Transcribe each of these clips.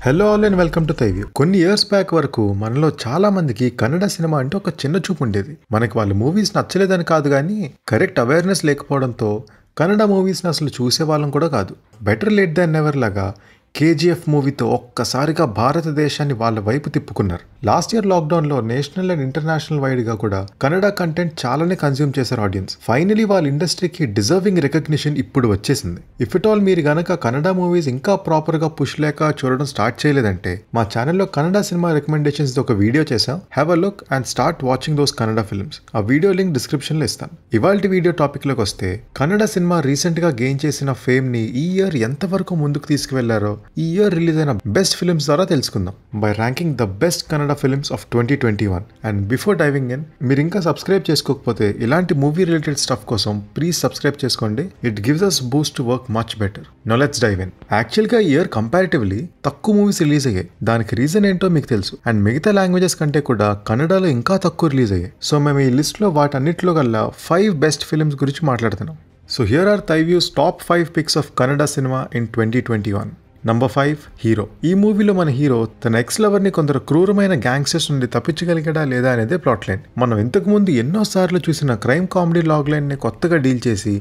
Hello all and welcome to Thyview. కొన్ని years back వరకు మనలో చాలా మందికి కన్నడ సినిమా అంటే ఒక చిన్న చూపు ఉండేది. మనకి వాళ్ళ మూవీస్ నచ్చలేదని కాదు, కానీ కరెక్ట్ అవేర్నెస్ లేకపోవడంతో కన్నడ మూవీస్ని అసలు చూసేవాళ్ళం కూడా కాదు. బెటర్ లేట్ దాన్ నెవర్ లాగా కేజీఎఫ్ మూవీతో ఒక్కసారిగా భారతదేశాన్ని వాళ్ళ వైపు తిప్పుకున్నారు. లాస్ట్ ఇయర్ లాక్డౌన్లో నేషనల్ అండ్ ఇంటర్నేషనల్ వైడ్గా కూడా కన్నడ కంటెంట్ చాలానే కన్స్యూమ్ చేశారు ఆడియన్స్. ఫైనలీ వాళ్ళ ఇండస్ట్రీకి డిజర్వింగ్ రికగ్నిషన్ ఇప్పుడు వచ్చేసింది. ఇఫ్ ఇట్ ఆల్ మీరు గనక కన్నడ మూవీస్ ఇంకా ప్రాపర్గా పుష్ లేక చూడడం స్టార్ట్ చేయలేదంటే మా ఛానల్లో కన్నడ సినిమా రికమెండేషన్స్ ఒక వీడియో చేసాం. Have a look and start watching those Kannada films. ఆ వీడియో లింక్ డిస్క్రిప్షన్లో ఇస్తాను. ఇవాల్టి వీడియో టాపిక్లోకి వస్తే, కన్నడ సినిమా రీసెంట్గా గెయిన్ చేసిన ఫేమ్ని ఈ ఇయర్ ఎంతవరకు ముందుకు తీసుకువెళ్లారో ఈ ఇయర్ రిలీజ్ అయిన బెస్ట్ ఫిల్మ్స్ ద్వారా తెలుసుకుందాం by ranking the best Kannada films of 2021. And before diving in, మీరు ఇంకా సబ్స్క్రైబ్ చేసుకోకపోతే ఇలాంటి మూవీ రిలేటెడ్ స్టఫ్ కోసం ప్లీజ్ సబ్స్క్రైబ్ చేసుకోండి. It gives us boost to work much better. Now let's dive in. యాక్చువల్గా ఈ ఇయర్ కంపారిటివ్లీ తక్కువ మూవీస్ రిలీజ్ అయ్యాయి. దానికి రీజన్ ఏంటో మీకు తెలుసు. అండ్ మిగతా లాంగ్వేజెస్ కంటే కూడా కన్నడలో ఇంకా తక్కువ రిలీజ్ అయ్యాయి. సో మేము ఈ లిస్ట్ లో వాటన్నిటిలో కల్లా 5 బెస్ట్ ఫిల్మ్స్ గురించి మాట్లాడుతున్నాం. So here are Thyview's top 5 picks of Kannada cinema in 2021. Number 5, Hero. ఈ మూవీలో మన హీరో తన ఎక్స్ లవర్ ని కొందరు క్రూరమైన గ్యాంగ్స్టర్స్ నుండి తప్పించగలిగాడా లేదా అనేదే ప్లాట్ లైన్. మనం ఇంతకు ముందు ఎన్నోసార్లు చూసిన క్రైమ్ కామెడీ లాగ్ లైన్ ని కొత్తగా డీల్ చేసి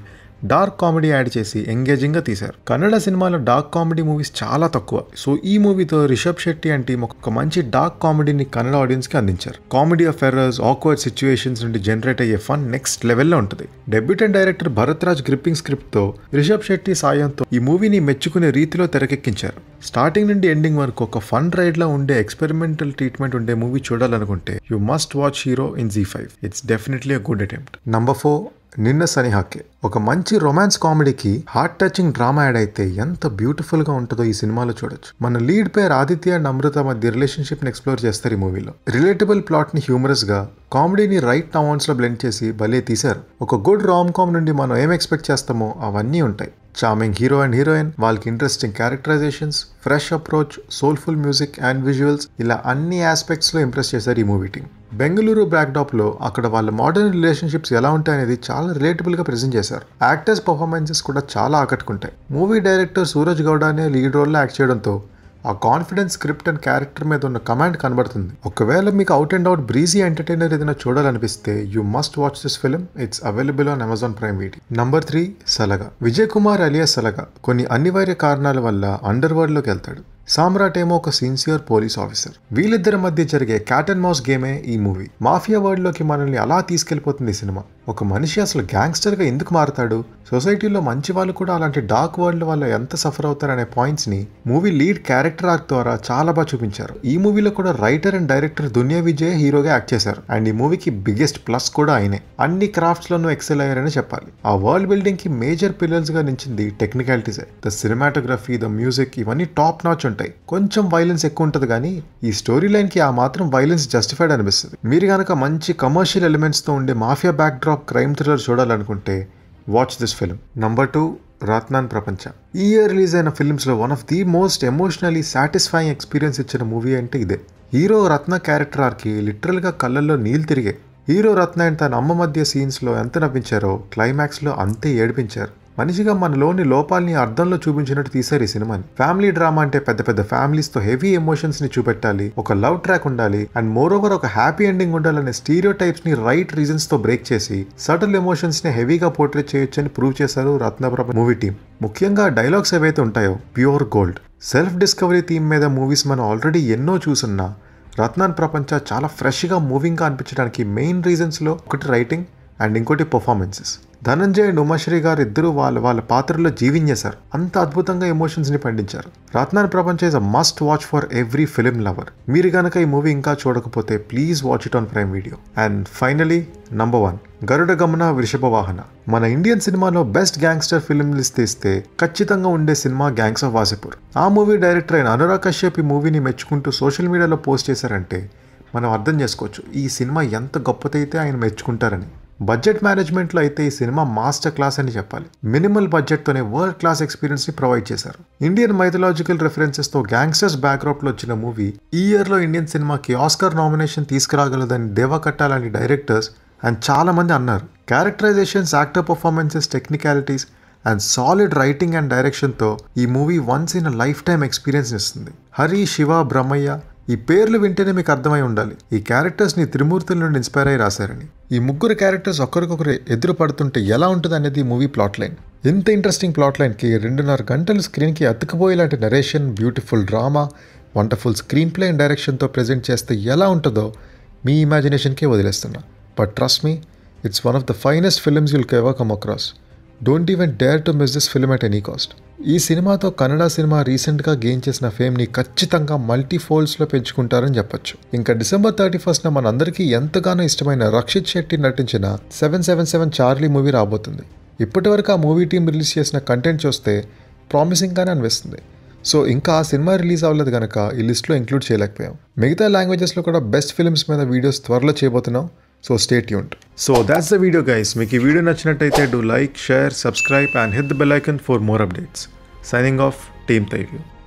డార్క్ కామెడీ యాడ్ చేసి ఎంగేజింగ్ గా తీశారు. కన్నడ సినిమాలో డార్క్ కామెడీ మూవీస్ చాలా తక్కువ. సో ఈ మూవీతో రిషబ్ శెట్టి అంటే ఒక మంచి డార్క్ కామెడీని కన్నడ ఆడియన్స్ కి అందించారు. Comedy of errors, awkward situations నుండి జనరేట్ అయ్యే ఫన్ నెక్స్ట్ లెవెల్లో ఉంటుంది. Debutante director Bharat Raj gripping script తో రిషబ్ శెట్టి సాయంతో ఈ మూవీని మెచ్చుకునే రీతిలో తెరకెక్కించారు. స్టార్టింగ్ నుండి ఎండింగ్ వరకు ఒక ఫన్ రైడ్ లా ఉండే ఎక్స్పెరిమెంటల్ ట్రీట్మెంట్ ఉండే మూవీ చూడాలనుకుంటే you must watch Hero in ZEE5. It's definitely a good attempt. Number 4, Ninna Sanihake. ఒక మంచి రొమాన్స్ కామెడీకి హార్ట్ టచింగ్ డ్రామా యాడ్ అయితే ఎంత బ్యూటిఫుల్ గా ఉంటుందో ఈ సినిమాలో చూడొచ్చు. మన లీడ్ పేరు ఆదిత్య అండ్ అమృత మధ్య రిలేషన్షిప్ ని ఎక్స్ప్లోర్ చేస్తారు ఈ మూవీలో. రిలేటబుల్ ప్లాట్ ని హ్యూమరస్ గా, కామెడీని రైట్ టౌన్స్ లో బ్లెండ్ చేసి భలే తీశారు. ఒక గుడ్ రామ్ కామ్ నుండి మనం ఏం ఎక్స్పెక్ట్ చేస్తామో అవన్నీ ఉంటాయి. చార్మింగ్ హీరో అండ్ హీరోయిన్, వాళ్ళకి interesting characterisations, fresh approach, soulful music and visuals, ఇలా అన్ని ఆస్పెక్ట్స్ లో ఇంప్రెస్ చేశారు ఈ మూవీ టీమ్. బెంగళూరు బ్యాక్డ్రాప్ లో అక్కడ వాళ్ళ మోడర్న్ రిలేషన్షిప్స్ ఎలా ఉంటాయనేది చాలా రిలేటబుల్ గా ప్రెజెంట్ చేశారు. యాక్టర్స్ పర్ఫార్మెన్సెస్ కూడా చాలా ఆకట్టుకుంటాయి. మూవీ డైరెక్టర్ సూరజ్ గౌడానే లీడ్ రోల్ లో యాక్ట్ చేయడంతో ఆ కాన్ఫిడెన్స్, స్క్రిప్ట్ అండ్ క్యారెక్టర్ మీద ఉన్న కమాండ్ కనబడుతుంది. ఒకవేళ మీకు out and out breezy entertainer ఏదైనా చూడాలనిపిస్తే you must watch this film. It's available on Amazon Prime Video. Number 3, Salaga. Vijay Kumar alias Salaga కొన్ని అనివార్య కారణాల వల్ల అండర్ వరల్డ్ లోకి వెళ్తాడు. సామ్రాట్ ఏమో ఒక సిన్సియర్ పోలీస్ ఆఫీసర్. వీళ్ళిద్దరి మధ్య జరిగే క్యాట్ అండ్ మౌస్ గేమే ఈ మూవీ. మాఫియా వరల్డ్ లోకి మనల్ని అలా తీసుకెళ్లిపోతుంది ఈ సినిమా. ఒక మనిషి అసలు గ్యాంగ్స్టర్ గా ఎందుకు మారుతాడు, సొసైటీలో మంచి వాళ్ళు కూడా అలాంటి డార్క్ వరల్డ్ వల్ల ఎంత సఫర్ అవుతారనే పాయింట్స్ ని మూవీ లీడ్ క్యారెక్టర్ ఆర్క్ ద్వారా చాలా బాగా చూపించారు. ఈ మూవీలో కూడా రైటర్ అండ్ డైరెక్టర్ దునియా విజయ్ హీరోగా యాక్ట్ చేశారు. అండ్ ఈ మూవీకి బిగ్గెస్ట్ ప్లస్ కూడా ఆయనే. అన్ని క్రాఫ్ట్స్ లోనూ ఎక్సెల్ అయ్యారని చెప్పాలి. ఆ వరల్డ్ బిల్డింగ్ కి మేజర్ పిల్లర్స్ గా నిలిచింది టెక్నికాలిటీసే. ద సినిమాటోగ్రఫీ, ద మ్యూజిక్, ఇవన్నీ టాప్ నాచ్ ఉంటాయి. కొంచెం వైలెన్స్ ఎక్కువ ఉంటుంది, కానీ ఈ స్టోరీ లైన్ కి ఆ మాత్రం వైలెన్స్ జస్టిఫైడ్ అనిపిస్తుంది. మీరు కనుక మంచి కమర్షియల్ ఎలిమెంట్స్ తో ఉండే mafia back drop crime thriller చూడాలనుకుంటే వాచ్ దిస్ ఫిల్మ్. నంబర్ 2, రత్నాన్ ప్రపంచ. ఈ ఇయర్ రిలీజ్ అయిన ఫిల్మ్స్ లో one of the most emotionally satisfying experience ఇచ్చిన మూవీ అంటే ఇదే. హీరో రత్న క్యారెక్టర్ ఆర్కి లిటరల్ గా కళ్ళల్లో నీళ్ళు తిరిగాయి. హీరో రత్న అండ్ తన అమ్మ మధ్య సీన్స్ లో ఎంత నవ్వించారో క్లైమాక్స్ లో అంతే ఏడిపించారు. మనిషిగా మనలోని లోపాలని అర్థంలో చూపించినట్టు తీశారు ఈ సినిమాని. ఫ్యామిలీ డ్రామా అంటే పెద్ద పెద్ద ఫ్యామిలీస్ తో హెవీ ఎమోషన్స్ ని చూపెట్టాలి, ఒక లవ్ ట్రాక్ ఉండాలి అండ్ మోర్ ఓవర్ ఒక హ్యాపీ ఎండింగ్ ఉండాలనే స్టీరియో టైప్స్ ని రైట్ రీజన్స్ తో బ్రేక్ చేసి సటిల్ ఎమోషన్స్ ని హెవీగా పోర్ట్రేట్ చేయొచ్చని ప్రూవ్ చేశారు రత్నప్రపంచ మూవీ టీమ్. ముఖ్యంగా డైలాగ్స్ ఏవైతే ఉంటాయో pure gold. Self discovery theme మీద మూవీస్ మనం ఆల్రెడీ ఎన్నో చూసున్నా రత్నాన్ ప్రపంచ చాలా ఫ్రెష్ గా మూవింగ్ గా అనిపించడానికి మెయిన్ రీజన్స్ లో ఒకటి రైటింగ్ అండ్ ఇంకోటి పర్ఫార్మెన్సెస్. ధనంజయ్ అండ్ ఉమాశ్రీ గారు ఇద్దరు వాళ్ళ పాత్రలో జీవించేశారు. అంత అద్భుతంగా ఎమోషన్స్ ని పండించారు. రత్నాన్ ప్రపంచ is a must watch for every film lover. మీరు గనక ఈ మూవీ ఇంకా చూడకపోతే please watch it on prime video. And finally number 1, గరుడ గమన వృషభ వాహన. మన ఇండియన్ సినిమాలో బెస్ట్ గ్యాంగ్స్టర్ ఫిల్మ్ లిస్ట్ ఇస్తే ఖచ్చితంగా ఉండే సినిమా గ్యాంగ్స్ ఆఫ్ వాసేపూర్. ఆ మూవీ డైరెక్టర్ అయిన అనురాగ్ కశ్యప్ ఈ మూవీని మెచ్చుకుంటూ సోషల్ మీడియాలో పోస్ట్ చేశారంటే మనం అర్థం చేసుకోవచ్చు ఈ సినిమా ఎంత గొప్పదైతే ఆయన మెచ్చుకుంటారని. బడ్జెట్ మేనేజ్మెంట్లో అయితే ఈ సినిమా మాస్టర్ క్లాస్ అని చెప్పాలి. మినిమల్ బడ్జెట్తోనే వరల్డ్ క్లాస్ ఎక్స్పీరియన్స్ ని ప్రొవైడ్ చేశారు. ఇండియన్ మైథలాజికల్ రిఫరెన్సెస్ తో గ్యాంగ్స్టర్స్ బ్యాక్డ్రాప్ లో వచ్చిన మూవీ ఈ ఇయర్ లో ఇండియన్ సినిమాకి ఆస్కార్ నామినేషన్ తీసుకురాగలదని దేవకట్ట లాంటి డైరెక్టర్స్ అండ్ చాలా మంది అన్నారు. Characterisations, actor performances, technicalities and solid writing and డైరెక్షన్తో ఈ movie once in a lifetime experience ఇస్తుంది. హరి, శివ, బ్రహ్మయ్య ఈ పేర్లు వింటేనే మీకు అర్థమై ఉండాలి ఈ క్యారెక్టర్స్ని త్రిమూర్తుల నుండి ఇన్స్పైర్ అయ్యి రాశారని. ఈ ముగ్గురు క్యారెక్టర్స్ ఒకరికొకరు ఎదురు పడుతుంటే ఎలా ఉంటుంది అనేది మూవీ ప్లాట్ లైన్. ఇంత ఇంట్రెస్టింగ్ ప్లాట్ లైన్కి 2.5 గంటలు స్క్రీన్కి అతుకుపోయేలాంటి narration, beautiful drama, wonderful screenplay and డైరెక్షన్తో ప్రజెంట్ చేస్తే ఎలా ఉంటుందో మీ ఇమాజినేషన్కే వదిలేస్తున్నా. But trust me, it's one of the finest films you'll ever come across. Don't even dare to miss this film at any cost. ఈ సినిమాతో Kannada cinema రీసెంట్గా గెయిన్ చేసిన ఫేమ్ని ఖచ్చితంగా మల్టీఫోల్డ్స్లో పెంచుకుంటారని చెప్పొచ్చు. ఇంకా December 31st మనందరికీ ఎంతగానో ఇష్టమైన రక్షిత్ శెట్టి నటించిన 777 చార్లీ మూవీ రాబోతుంది. ఇప్పటివరకు ఆ మూవీ టీం రిలీజ్ చేసిన కంటెంట్ చూస్తే ప్రామిసింగ్గానే అనిపిస్తుంది. సో ఇంకా ఆ సినిమా రిలీజ్ అవ్వలేదు కనుక ఈ లిస్ట్లో ఇంక్లూడ్ చేయలేకపోయాం. మిగతా లాంగ్వేజెస్లో కూడా బెస్ట్ ఫిల్మ్స్ మీద వీడియోస్ త్వరలో చేయబోతున్నాం. So stay tuned. So that's the video guys. Meeki video nachinataithe do like, share, subscribe and hit the bell icon for more updates. Signing off, Team Thaivyu.